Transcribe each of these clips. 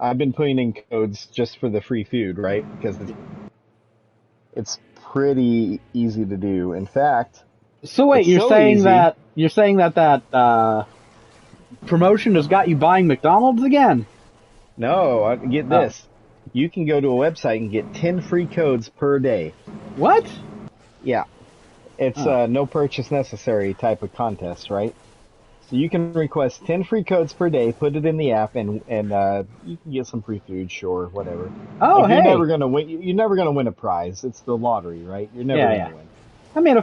I've been putting in codes just for the free food, right? Because it's pretty easy to do. In fact, So wait, it's so easy. you're saying that promotion has got you buying McDonald's again? No, get Oh, this. You can go to a website and get 10 free codes per day. what? Yeah, it's Oh, a no purchase necessary type of contest, right? So you can request 10 free codes per day, put it in the app, and you can get some free food, sure, whatever. oh, Like you're never hey, gonna win. You're never gonna win a prize. It's the lottery, right? You're never yeah, gonna yeah. win. I mean,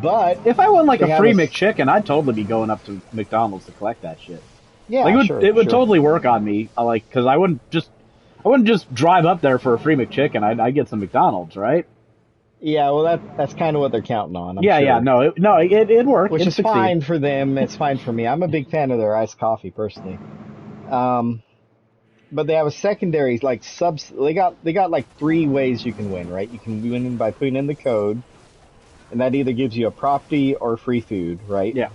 But if I won like they a have a free McChicken, I'd totally be going up to McDonald's to collect that shit. Like yeah, sure, it would sure. totally work on me. Like because I wouldn't just drive up there for a free McChicken. I'd get some McDonald's, right? Yeah, well that's kind of what they're counting on, I'm Yeah, yeah. sure. No, it'd work. Which It'd is succeed. fine for them. It's fine for me. I'm a big fan of their iced coffee personally. Um, but they have a secondary like subs. They got like three ways you can win, right? You can win by putting in the code, and that either gives you a property or free food, right? Yeah.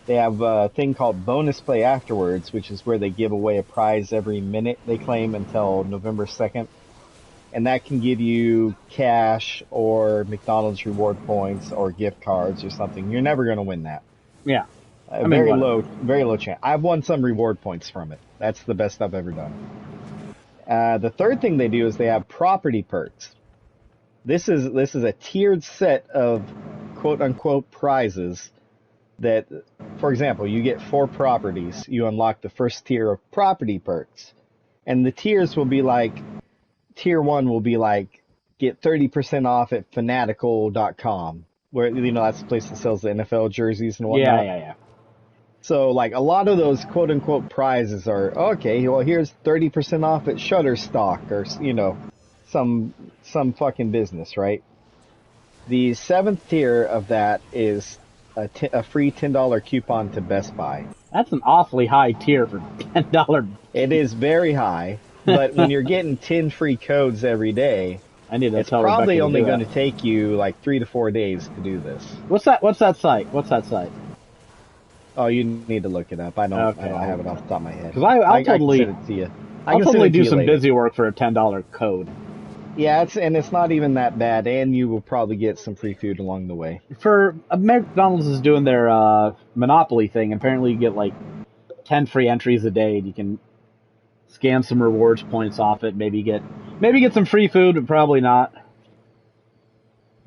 They have a thing called bonus play afterwards, which is where they give away a prize every minute they claim until November 2nd. And that can give you cash or McDonald's reward points or gift cards or something. You're never going to win that. Yeah. A I mean, very whatever. low, very low chance. I've won some reward points from it. That's the best I've ever done. The third thing they do is they have property perks. This is a tiered set of quote unquote prizes that, for example, you get 4 properties. You unlock the first tier of property perks, and the tiers will be like tier one will be like get 30% off at fanatical.com, where that's the place that sells the NFL jerseys and Yeah, whatnot. yeah, yeah. So like a lot of those quote unquote prizes are okay, well here's 30% off at Shutterstock or some fucking business, right? The seventh tier of that is a free $10 coupon to Best Buy. That's an awfully high tier for $10. It is very high, but when you're getting 10 free codes every day, I need to it's tell Rebecca probably to only do going that. to take you like 3 to 4 days to do this. What's that site? What's that site? Oh, you need to look it up. I Okay, don't have it off the top of my head. because I can send it to you. I I'll can send totally it to do you some later. busy work for a $10 code. Yeah, it's not even that bad, and you will probably get some free food along the way. For McDonald's is doing their Monopoly thing. Apparently, you get like 10 free entries a day, and you can scan some rewards points off it. Maybe get some free food, but probably not.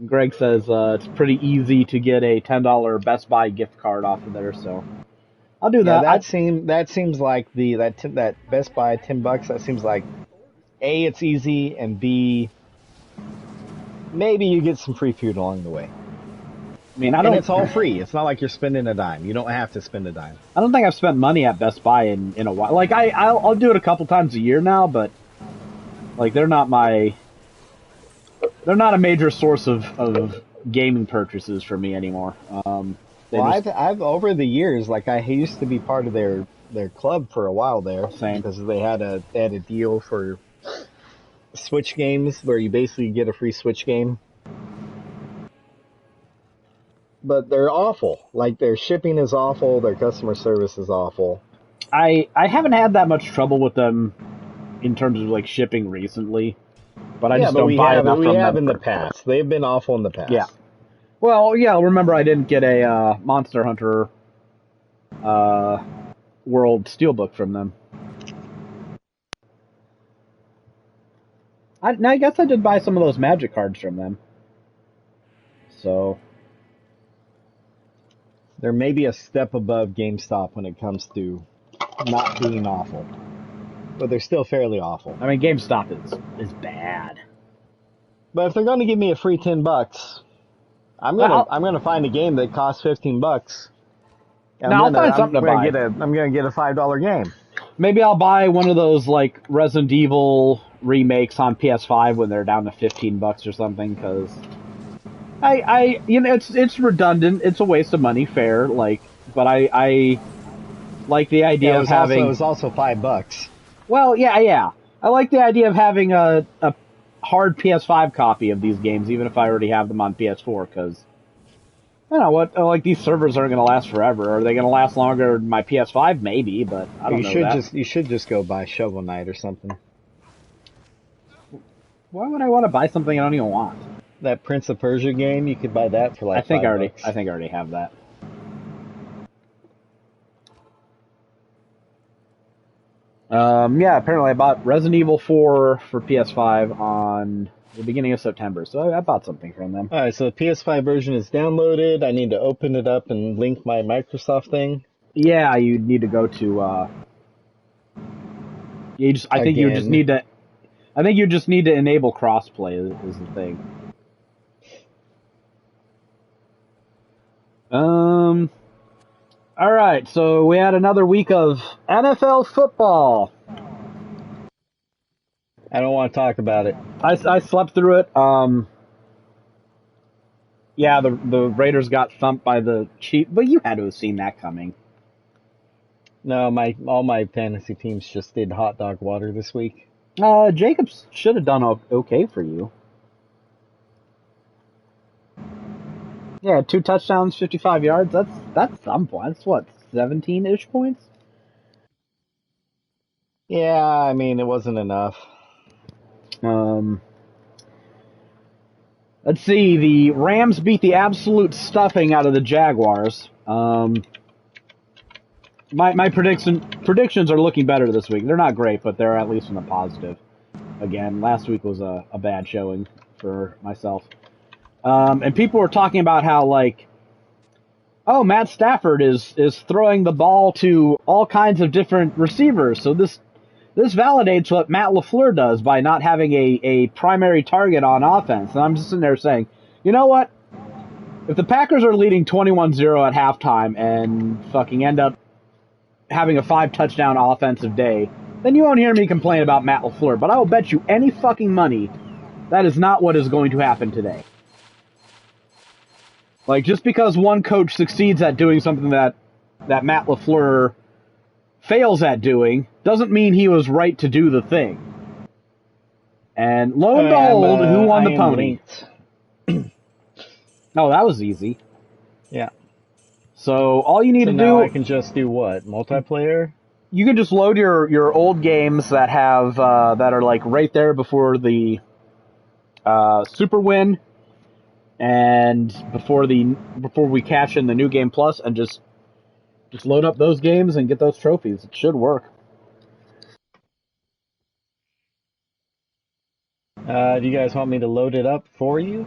Greg says it's pretty easy to get a $10 Best Buy gift card off of there, so I'll do Yeah, that. that seems like that Best Buy $10. That seems like A, it's easy, and B, maybe you get some free food along the way. I mean, And it's all free. It's not like you're spending a dime. You don't have to spend a dime. I don't think I've spent money at Best Buy in a while. Like I'll do it a couple times a year now, but like they're not a major source of gaming purchases for me anymore. They Well, just I've over the years, like I used to be part of their club for a while there same. because they had a deal for Switch games where you basically get a free Switch game. But they're awful. Like their shipping is awful, their customer service is awful. I haven't had that much trouble with them in terms of like shipping recently, but I Yeah, just but don't we buy have enough we from have them. in the past. They've been awful in the Yeah. past. Well, yeah. Remember, I didn't get a Monster Hunter uh, World Steelbook from them. I guess I did buy some of those Magic cards from them. So They're maybe a step above GameStop when it comes to not being awful, but they're still fairly awful. I mean, GameStop is bad. But if they're going to give me a free $10, I'm Well, gonna I'm gonna find a game that costs $15. now I'll find something to buy. I'm gonna get a $5 game. Maybe I'll buy one of those like Resident Evil remakes on PS5 when they're down to $15 or something. Because it's redundant. It's a waste of money, fair. Like, but I like the idea Yeah, of having. it was also $5. Well, yeah, yeah. I like the idea of having a hard PS5 copy of these games, even if I already have them on PS4. Because I don't know what, like, these servers aren't going to last forever. Are they going to last longer than my PS5? Maybe, but I don't know that. You should just go buy Shovel Knight or something. Why would I want to buy something I don't even want? That Prince of Persia game, you could buy that for like $5. I think I already have that. Yeah, apparently I bought Resident Evil 4 for PS5 on the beginning of September, so I bought something from them. Alright, so the PS5 version is downloaded. I need to open it up and link my Microsoft thing. Yeah, you need to go to, I think you just need to enable crossplay is the thing. Alright, so we had another week of NFL football. I don't want to talk about it. I slept through it. Yeah, the Raiders got thumped by the Chiefs, but you had to have seen that coming. No, all my fantasy teams just did hot dog water this week. Jacobs should have done okay for you. Yeah, 2 touchdowns, 55 yards. That's some points. What, 17-ish points? Yeah, I mean, it wasn't enough. Let's see. The Rams beat the absolute stuffing out of the Jaguars. My predictions are looking better this week. They're not great, but they're at least in the positive. Again, last week was a bad showing for myself. And people were talking about how, like, oh, Matt Stafford is throwing the ball to all kinds of different receivers. So this validates what Matt LaFleur does by not having a primary target on offense. And I'm just sitting there saying, you know what? If the Packers are leading 21-0 at halftime and fucking end up having a 5-touchdown offensive day, then you won't hear me complain about Matt LaFleur. But I will bet you any fucking money that is not what is going to happen today. Like, just because one coach succeeds at doing something that Matt LaFleur fails at doing, doesn't mean he was right to do the thing. And lo and behold, who won the pony? Oh, that was easy. Yeah. So all you need to now do... I can just do what? Multiplayer? You can just load your old games that have that are like right there before the Super Win and before we cash in the New Game Plus, and just load up those games and get those trophies. It should work. Do you guys want me to load it up for you?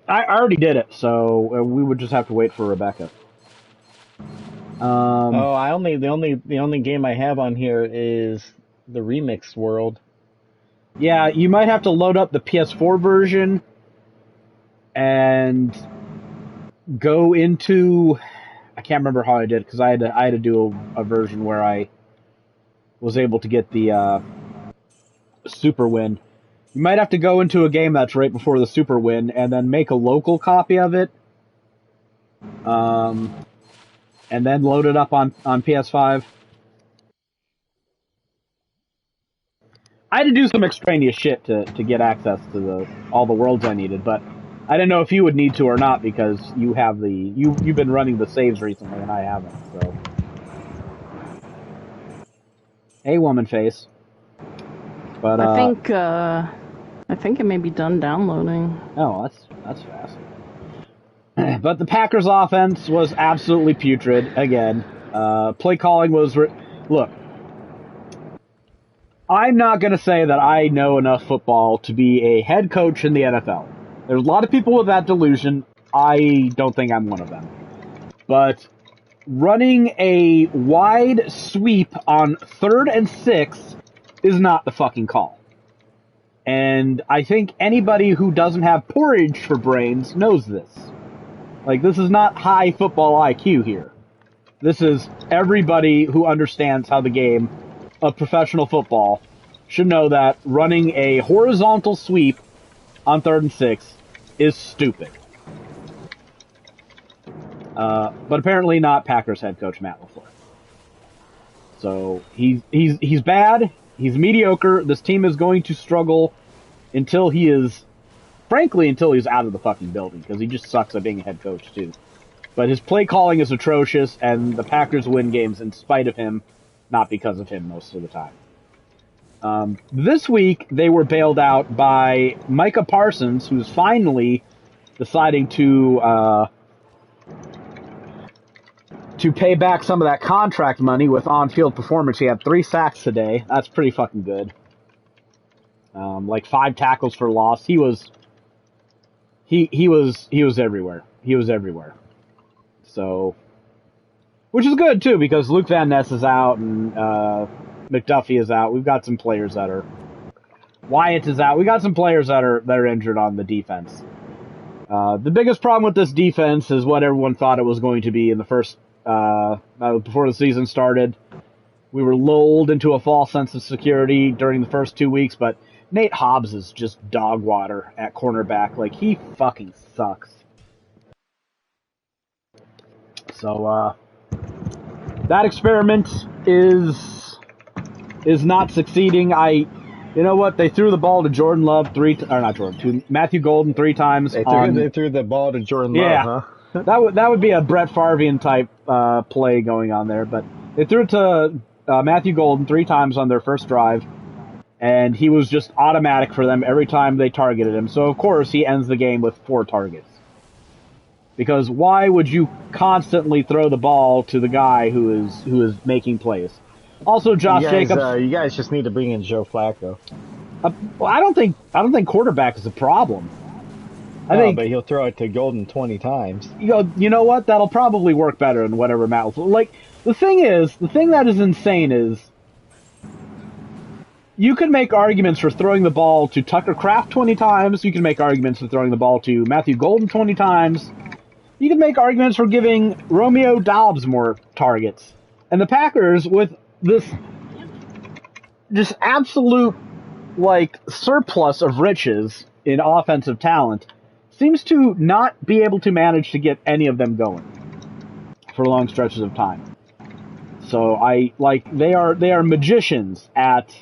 I already did it, so we would just have to wait for Rebecca. The only game I have on here is the Remix World. Yeah, you might have to load up the PS4 version and go into... I can't remember how I did, because I had to do a version where I was able to get the Super Win. You might have to go into a game that's right before the Super Win and then make a local copy of it. And then load it up on PS5. I had to do some extraneous shit to get access to all the worlds I needed, but I didn't know if you would need to or not, because you have you've been running the saves recently and I haven't. So, hey, woman face. But I think it may be done downloading. Oh, that's fast. But the Packers' offense was absolutely putrid again. Play calling was... Look, I'm not going to say that I know enough football to be a head coach in the NFL. There's a lot of people with that delusion. I don't think I'm one of them. But running a wide sweep on 3rd and 6 is not the fucking call. And I think anybody who doesn't have porridge for brains knows this. Like, this is not high football IQ here. This is everybody who understands how the game of professional football should know that running a horizontal sweep on 3rd and 6 is stupid. But apparently not Packers head coach Matt LaFleur. So he's bad. He's mediocre. This team is going to struggle until he's out of the fucking building, because he just sucks at being a head coach too. But his play calling is atrocious, and the Packers win games in spite of him, not because of him most of the time. This week, they were bailed out by Micah Parsons, who's finally deciding to pay back some of that contract money with on-field performance. He had 3 sacks today. That's pretty fucking good. Like 5 tackles for loss. He was everywhere. He was everywhere. So, which is good too, because Luke Van Ness is out and McDuffie is out. We've got some players that are. Wyatt is out. We got some players that are injured on the defense. The biggest problem with this defense is what everyone thought it was going to be in the first before the season started. We were lulled into a false sense of security during the first 2 weeks, but Nate Hobbs is just dog water at cornerback. Like, he fucking sucks. So, that experiment is not succeeding. You know what? They threw the ball to Jordan Love to Matthew Golden 3 times. They threw the ball to Jordan Love, huh? That would be a Brett Favrean type play going on there, but they threw it to Matthew Golden 3 times on their first drive, and he was just automatic for them every time they targeted him. So of course he ends the game with 4 targets. Because why would you constantly throw the ball to the guy who is making plays? Also, Josh Jacobs. You guys just need to bring in Joe Flacco. Well, I don't think quarterback is a problem. But he'll throw it to Golden 20 times. You know what? That'll probably work better than whatever Matt. Like, the thing that is insane is you can make arguments for throwing the ball to Tucker Kraft 20 times. You can make arguments for throwing the ball to Matthew Golden 20 times. You can make arguments for giving Romeo Doubs more targets. And the Packers, with this just absolute, like, surplus of riches in offensive talent, seems to not be able to manage to get any of them going for long stretches of time. So they are magicians at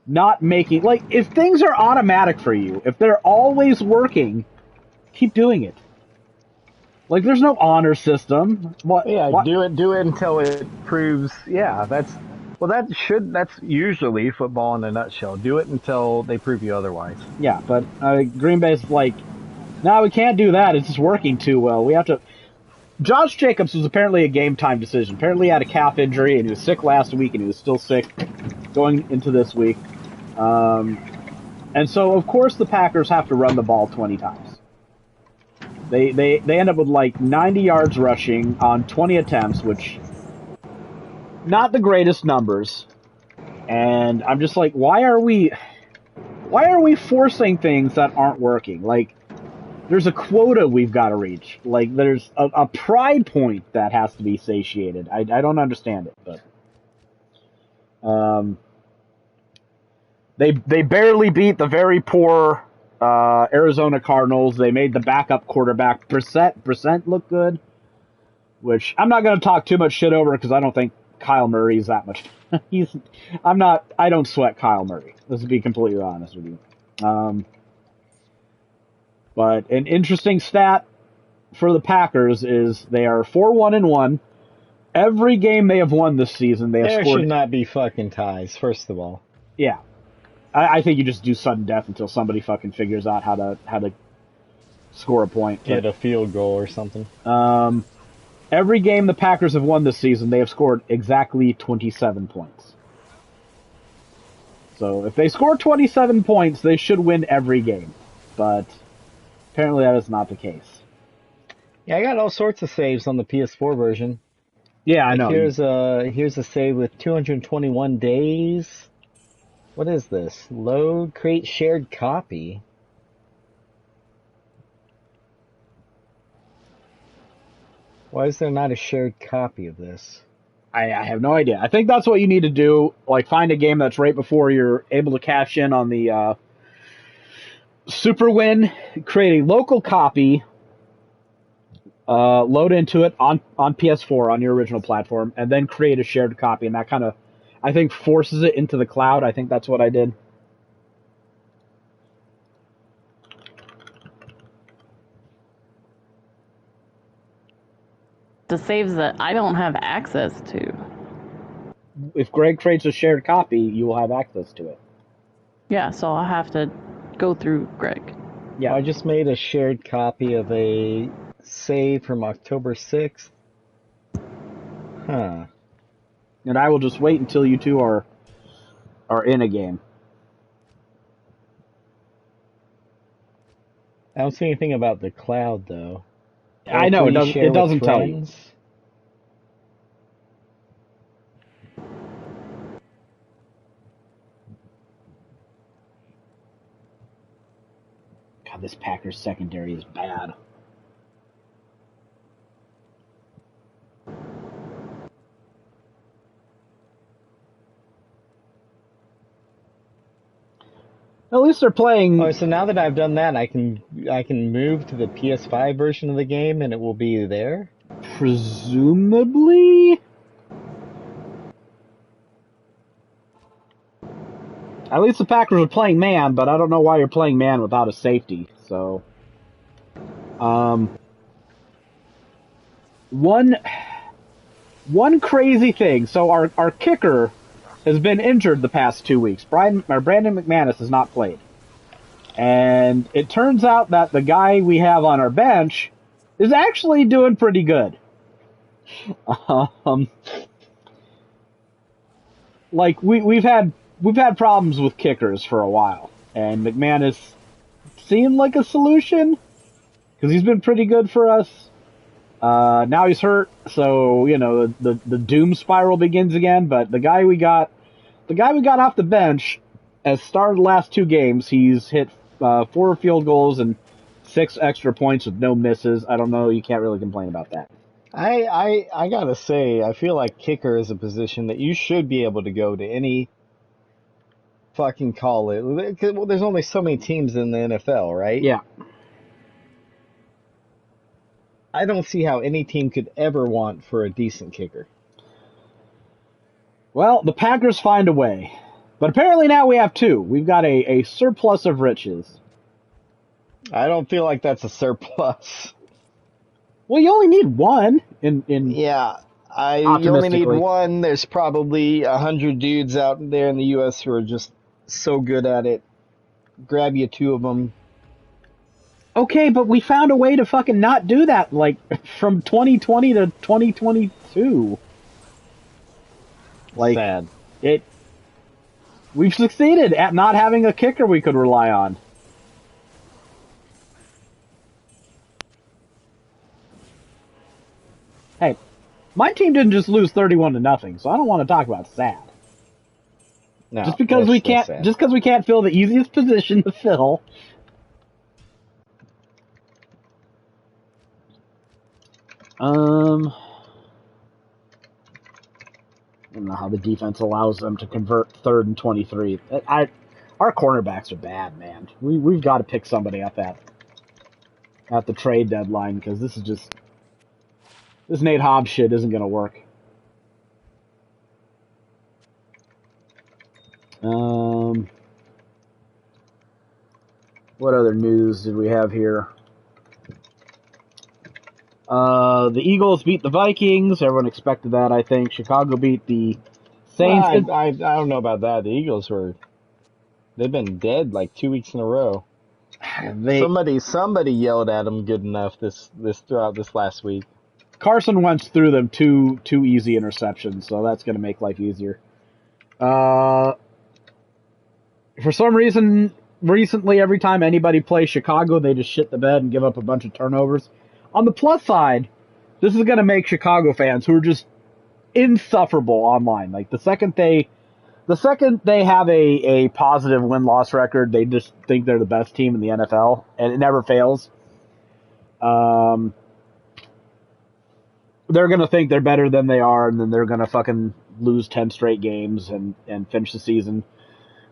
not making, like, if things are automatic for you, if they're always working, keep doing it. Like, there's no honor system. Do it until it proves. Yeah, that's usually football in a nutshell. Do it until they prove you otherwise. Yeah, but Green Bay's like, no, we can't do that. It's just working too well. We have to. Josh Jacobs was apparently a game time decision. Apparently, he had a calf injury and he was sick last week, and he was still sick going into this week. And so, of course, the Packers have to run the ball 20 times. They end up with like 90 yards rushing on 20 attempts, which not the greatest numbers. And I'm just like, why are we forcing things that aren't working? Like, there's a quota we've got to reach. Like, there's a pride point that has to be satiated. I don't understand it, but they barely beat the very poor Arizona Cardinals. They made the backup quarterback Brissett look good, which I'm not going to talk too much shit over because I don't think Kyle Murray is that much. I don't sweat Kyle Murray. Let's be completely honest with you. But an interesting stat for the Packers is they are 4-1-1. Every game they have won this season, they have scored. There should not be fucking ties, first of all. Yeah. I think you just do sudden death until somebody fucking figures out how to score a point. Get a field goal or something. Every game the Packers have won this season, they have scored exactly 27 points. So if they score 27 points, they should win every game. But apparently that is not the case. Yeah, I got all sorts of saves on the PS4 version. Yeah, I know. Here's a save with 221 days. What is this? Load, create shared copy. Why is there not a shared copy of this? I have no idea. I think that's what you need to do. Like, find a game that's right before you're able to cash in on the Super Win, create a local copy, load into it on PS4 on your original platform, and then create a shared copy. And that kind of, I think, forces it into the cloud. I think that's what I did. the saves that I don't have access to. If Greg creates a shared copy, you will have access to it. Yeah, so I'll have to go through Greg. Yeah. I just made a shared copy of a save from October 6th. Huh. And I will just wait until you two are in a game. I don't see anything about the cloud, though. I know, Please share it with doesn't tell you. friends. God, this Packers secondary is bad. At least they're playing. Oh, so now that I've done that, I can move to the PS5 version of the game, and it will be there. Presumably? At least the Packers are playing man, but I don't know why you're playing man without a safety. So, one crazy thing. So our kicker has been injured the past 2 weeks. Brandon McManus has not played, and it turns out that the guy we have on our bench is actually doing pretty good. Like we've had problems with kickers for a while, and McManus seemed like a solution because he's been pretty good for us. Now he's hurt, so the doom spiral begins again. But the guy we got off the bench has started the last 2 games. He's hit 4 field goals and 6 extra points with no misses. I don't know. You can't really complain about that. I gotta say, I feel like kicker is a position that you should be able to go to any fucking call it. Well, there's only so many teams in the NFL, right? Yeah. I don't see how any team could ever want for a decent kicker. Well, the Packers find a way. But apparently now we have 2. We've got a surplus of riches. I don't feel like that's a surplus. Well, you only need 1 in Yeah, you only need 1. There's probably 100 dudes out there in the U.S. who are just so good at it. Grab you 2 of them. Okay, but we found a way to fucking not do that, like, from 2020 to 2022. Like, sad. We've succeeded at not having a kicker we could rely on. Hey, my team didn't just lose 31-0, so I don't want to talk about sad. No, just because we can't fill the easiest position to fill. I don't know how the defense allows them to convert 3rd and 23. Our cornerbacks are bad, man. We've got to pick somebody up at the trade deadline because this Nate Hobbs shit isn't going to work. What other news did we have here? The Eagles beat the Vikings. Everyone expected that, I think. Chicago beat the Saints. Well, I don't know about that. The Eagles they've been dead like 2 weeks in a row. Somebody yelled at them good enough throughout this last week. Carson Wentz threw them two easy interceptions, so that's going to make life easier. For some reason, recently, every time anybody plays Chicago, they just shit the bed and give up a bunch of turnovers. On the plus side, this is going to make Chicago fans who are just insufferable online. Like the second they have a positive win-loss record, they just think they're the best team in the NFL, and it never fails. They're going to think they're better than they are, and then they're going to fucking lose 10 straight games and finish the season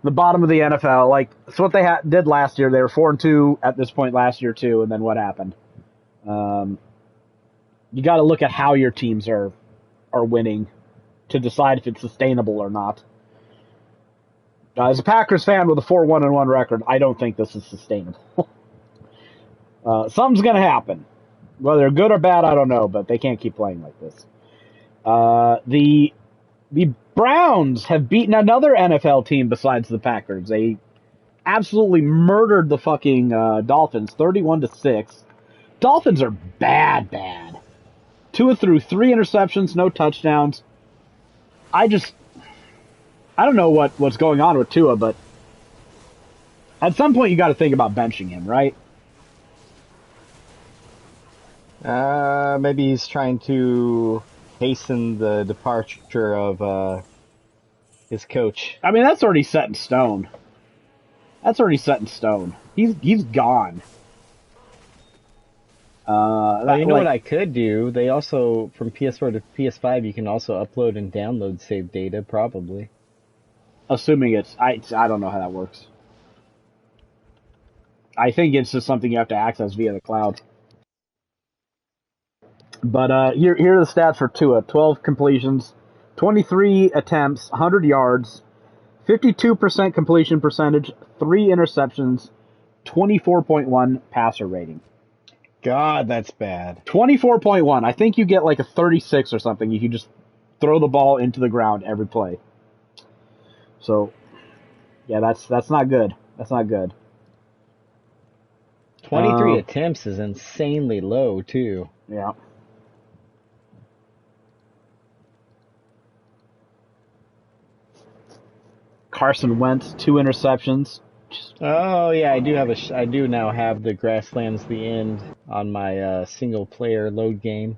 the bottom of the NFL. Like, it's what they did last year. They were 4-2 at this point last year, too, and then what happened? You got to look at how your teams are winning to decide if it's sustainable or not. As a Packers fan with a 4-1-1 record, I don't think this is sustainable. Something's going to happen. Whether good or bad, I don't know, but they can't keep playing like this. The Browns have beaten another NFL team besides the Packers. They absolutely murdered the fucking Dolphins, 31-6. Dolphins are bad. Tua threw 3 interceptions, no touchdowns. I don't know what's going on with Tua, but at some point you got to think about benching him, right? Maybe he's trying to hasten the departure of his coach. I mean, that's already set in stone. He's gone. You know what I could do? They also, from PS4 to PS5, you can also upload and download save data, probably. Assuming I don't know how that works. I think it's just something you have to access via the cloud. But here are the stats for Tua. 12 completions, 23 attempts, 100 yards, 52% completion percentage, 3 interceptions, 24.1 passer rating. God, that's bad. 24.1. I think you get like a 36 or something if you just throw the ball into the ground every play. So, yeah, that's not good. That's not good. 23 attempts is insanely low, too. Yeah. Carson Wentz, 2 interceptions. Oh yeah, I do now have the Grasslands the End on my single player load game.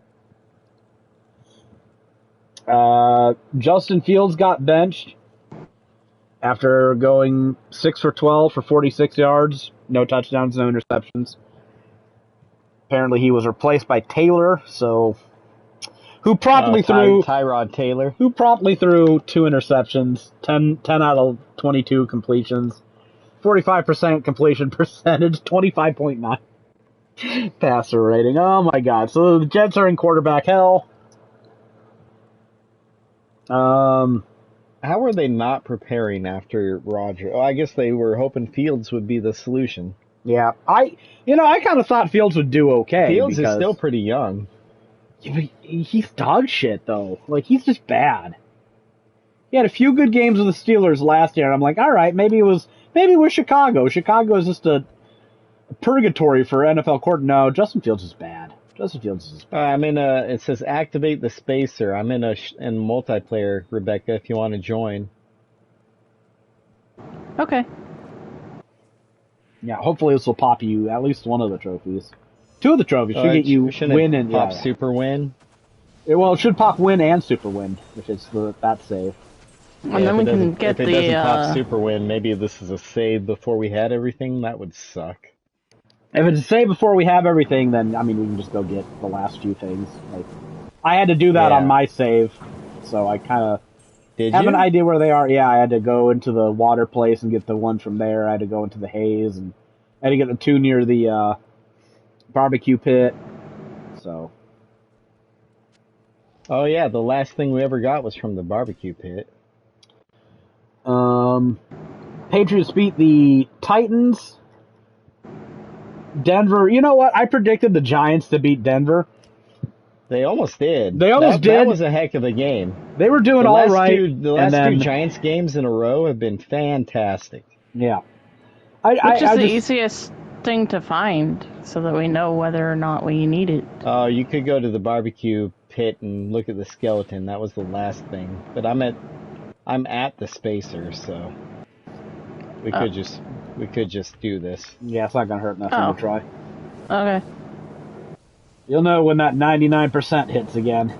Justin Fields got benched after going 6 for 12 for 46 yards, no touchdowns, no interceptions. Apparently he was replaced by Taylor, who promptly threw Tyrod Taylor, who promptly threw 2 interceptions, 10 out of 22 completions. 45% completion percentage, 25.9 passer rating. Oh my god. So the Jets are in quarterback hell. How were they not preparing after Rodgers? Oh, I guess they were hoping Fields would be the solution. Yeah. I kind of thought Fields would do okay. Fields is still pretty young. He's dog shit, though. Like, he's just bad. He had a few good games with the Steelers last year, and I'm like, all right, maybe it was Chicago. Chicago is just a purgatory for NFL court. No, Justin Fields is bad. I'm in it says activate the spacer. I'm in multiplayer, Rebecca, if you want to join. Okay. Yeah, hopefully this will pop you at least one of the trophies. 2 of the trophies should get you win and pop super win. It should pop win and super win, which is that save. And then we can get if it doesn't pop super win, maybe this is a save before we had everything. That would suck. If it's a save before we have everything, then I mean we can just go get the last few things. Like I had to do that on my save, so I kind of have an idea where they are. Yeah, I had to go into the water place and get the one from there. I had to go into the haze and I had to get the 2 near the barbecue pit. So. Oh yeah, the last thing we ever got was from the barbecue pit. Patriots beat the Titans. Denver, you know what? I predicted the Giants to beat Denver. They almost did. That was a heck of a game. They were doing all right. The last 2 Giants games in a row have been fantastic. Yeah. Which is the easiest thing to find so that we know whether or not we need it. Oh, you could go to the barbecue pit and look at the skeleton. That was the last thing. But I'm at the spacer, so we could just do this. Yeah, it's not gonna hurt nothing to try. Okay. You'll know when that 99% hits again.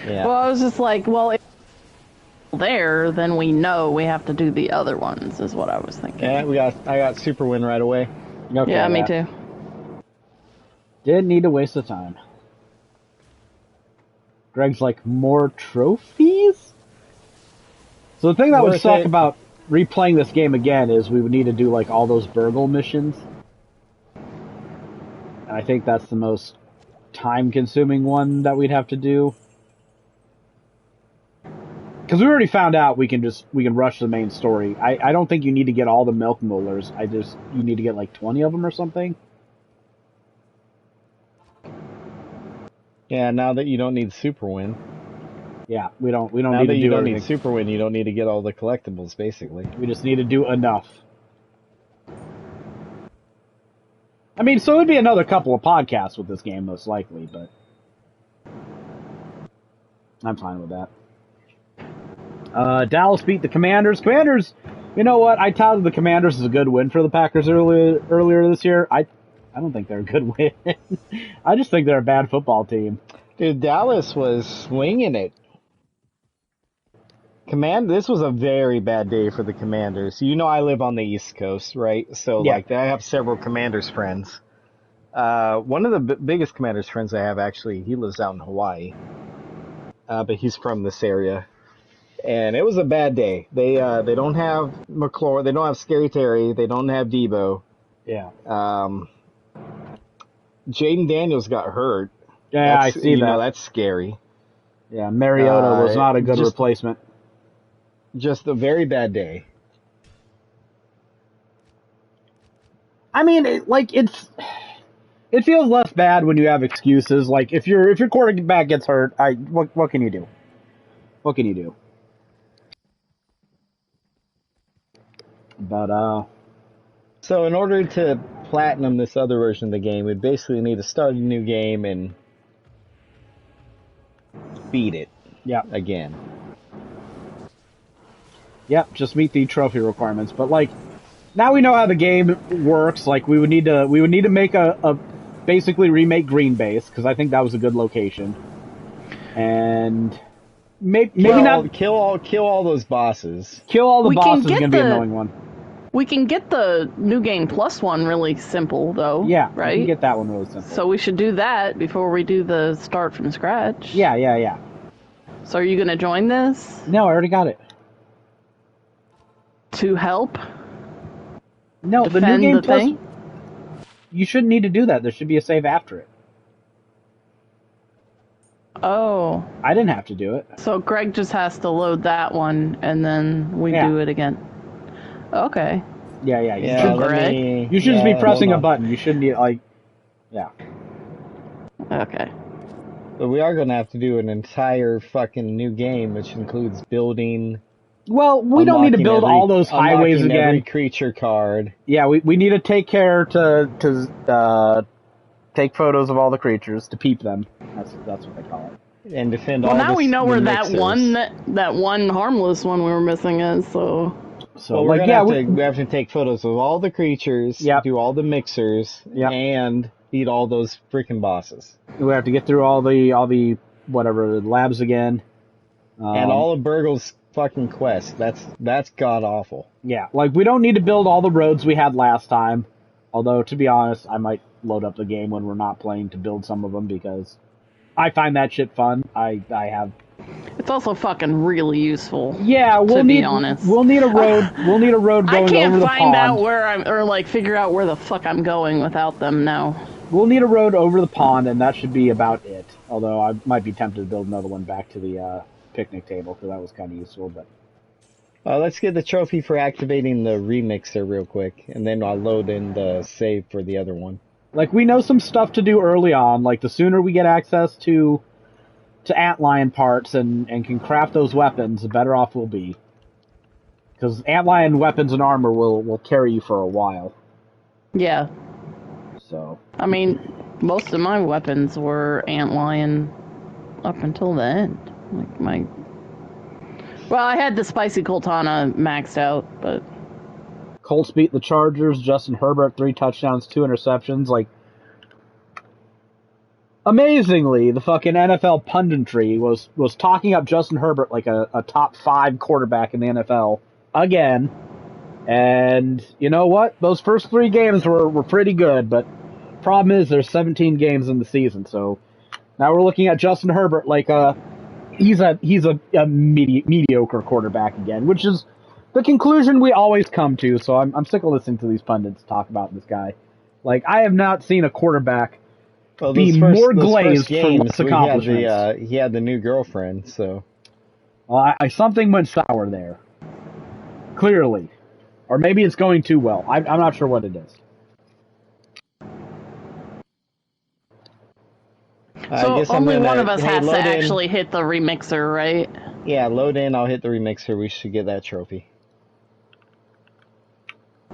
Yeah. Well, I was just like, well, if there, then we know we have to do the other ones, is what I was thinking. Yeah, I got super win right away. Okay, yeah, me too. Didn't need to waste the time. Greg's like, more trophies? So the thing that would suck about replaying this game again is we would need to do like all those burgle missions. And I think that's the most time-consuming one that we'd have to do. Because we already found out we can rush the main story. I don't think you need to get all the milk molars. You need to get like 20 of them or something. Yeah, now that you don't need Super Win. Yeah, we don't Now need that to you do don't everything. need Super Win, you don't need to get all the collectibles, basically. We just need to do enough. I mean, so it'd be another couple of podcasts with this game, most likely, but I'm fine with that. Dallas beat the Commanders. Commanders, you know what? I touted the Commanders as a good win for the Packers earlier this year. I don't think they're a good win. I just think they're a bad football team. Dude, Dallas was swinging it. This was a very bad day for the Commanders. You know I live on the East Coast, right? So, Yeah. like, I have several Commanders friends. One of the biggest Commanders friends I have, actually, he lives out in Hawaii. But he's from this area. And it was a bad day. They don't have McClure, they don't have Scary Terry, they don't have Debo. Yeah. Jaden Daniels got hurt. Yeah, I see that. That's scary. Yeah, Mariota was not a good replacement. Just a very bad day. I mean, it feels less bad when you have excuses. Like if your quarterback gets hurt, what can you do? What can you do? But So in order to platinum this other version of the game, we basically need to start a new game and beat it. Yeah. Again. Yep, just meet the trophy requirements. But like, now we know how the game works. Like, we would need to make a basically remake Green Base, because I think that was a good location, and maybe not kill all those bosses. Kill all the We bosses can is get gonna be an the- annoying one. We can get the New Game Plus one really simple, though. Yeah, right? we can get that one really simple. So we should do that before we do the start from scratch. Yeah. So are you going to join this? No, I already got it. To help? No, the New Defend Game the Plus. thing? You shouldn't need to do that. There should be a save after it. Oh. I didn't have to do it. So Greg just has to load that one, and then we Yeah. do it again. Okay. Yeah. Yeah, You should just be pressing a button. You shouldn't be like, yeah. Okay. But we are going to have to do an entire fucking new game, which includes building. Well, we don't need to build all those highways unlocking again. Every creature card. Yeah, we need to take care to take photos of all the creatures, to peep them. That's what they call it. And defend Well, all now we know the where mixers. that one harmless one we were missing is. So Well, we have to take photos of all the creatures, do all the mixers, and beat all those freaking bosses. We have to get through all the whatever labs again, and all of Burgle's fucking quests. That's god awful. Yeah, like we don't need to build all the roads we had last time. Although, to be honest, I might load up the game when we're not playing to build some of them, because I find that shit fun. I have. It's also fucking really useful. Yeah, we'll be honest. We'll need a road. We'll need a road going over the pond. I can't find out where I'm, or like figure out where the fuck I'm going without them now. We'll need a road over the pond, and that should be about it. Although I might be tempted to build another one back to the picnic table, because that was kind of useful. But let's get the trophy for activating the remixer real quick, and then I'll load in the save for the other one. Like, we know some stuff to do early on. Like, the sooner we get access to antlion parts and can craft those weapons, the better off we'll be. Because antlion weapons and armor will carry you for a while. Yeah. So. I mean, most of my weapons were antlion up until the end. Like Well, I had the spicy Coltana maxed out, but Colts beat the Chargers. Justin Herbert, 3 touchdowns, 2 interceptions. Like, amazingly, the fucking NFL punditry was talking up Justin Herbert like a top 5 quarterback in the NFL again. And you know what? Those first 3 games were pretty good, but problem is there's 17 games in the season, so now we're looking at Justin Herbert like he's a mediocre quarterback again, which is the conclusion we always come to. So I'm sick of listening to these pundits talk about this guy. Like, I have not seen a quarterback be more glazed for less accomplishments. He had the new girlfriend, so. Well, something went sour there. Clearly. Or maybe it's going too well. I'm not sure what it is. I So guess I'm only gonna, one of us hey, has to load in. actually hit the remixer, right? Yeah, load in. I'll hit the remixer. We should get that trophy.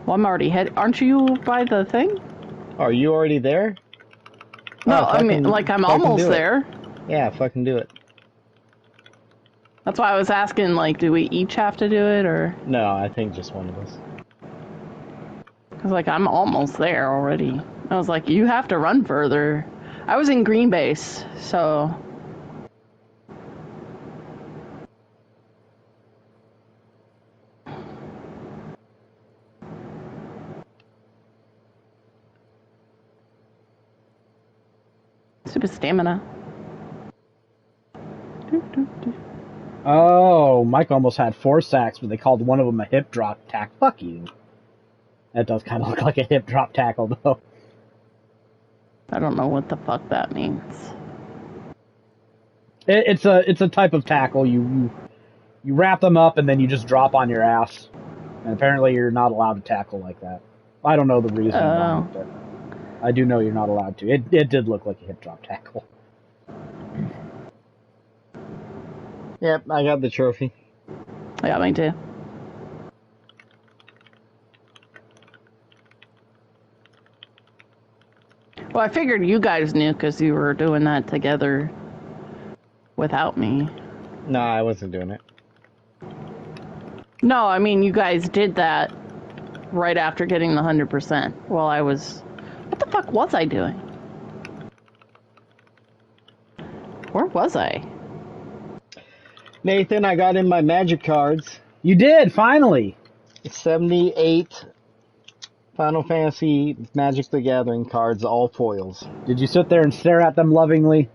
Well, I'm already hit. Aren't you by the thing? Are you already there? No, Oh, I mean, fucking, like, I'm fucking almost do it. there. Yeah, fucking do it. That's why I was asking, like, do we each have to do it, or... No, I think just one of us. Because, like, I'm almost there already. I was like, you have to run further. I was in green base, so... Stupid stamina. Oh, Mike almost had 4 sacks, but they called one of them a hip drop tack. Fuck you. That does kind of look like a hip drop tackle, though. I don't know what the fuck that means. It's a type of tackle. You wrap them up and then you just drop on your ass. And apparently you're not allowed to tackle like that. I don't know the reason why, but I do know you're not allowed to. It did look like a hip drop tackle. Yep, I got the trophy. Yeah, me too. Well, I figured you guys knew because you were doing that together without me. No, I wasn't doing it. No, I mean, you guys did that right after getting the 100%. While I was... What the fuck was I doing? Where was I? Nathan, I got in my magic cards. You did, finally! 78 Final Fantasy Magic the Gathering cards, all foils. Did you sit there and stare at them lovingly?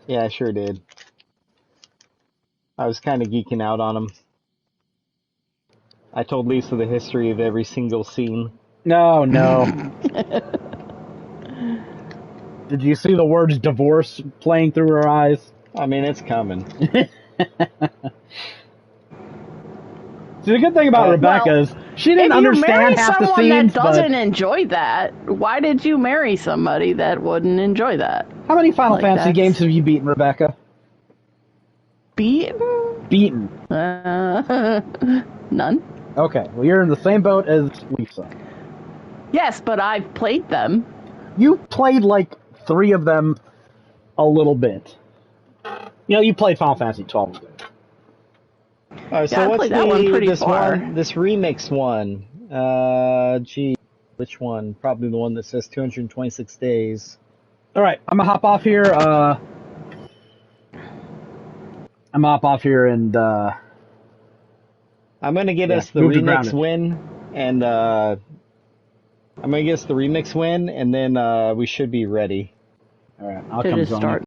Yeah, I sure did. I was kind of geeking out on them. I told Lisa the history of every single scene. No. Did you see the words divorce playing through her eyes? I mean, it's coming. See, the good thing about Rebecca is she didn't understand half the scenes. If you marry someone that doesn't enjoy that, why did you marry somebody that wouldn't enjoy that? How many Final Fantasy games have you beaten, Rebecca? Beaten. None. Okay, well, you're in the same boat as Lisa. Yes, but I've played them. You played like 3 of them a little bit. You know, you played Final Fantasy 12. Alright, so I what's played that one pretty this far. this remix one? Which one? Probably the one that says 226 days. Alright, I'm gonna hop off here, and, I'm gonna get us the remix win, and, I'm gonna get us the remix win, and then, we should be ready. Alright, I'll come join you.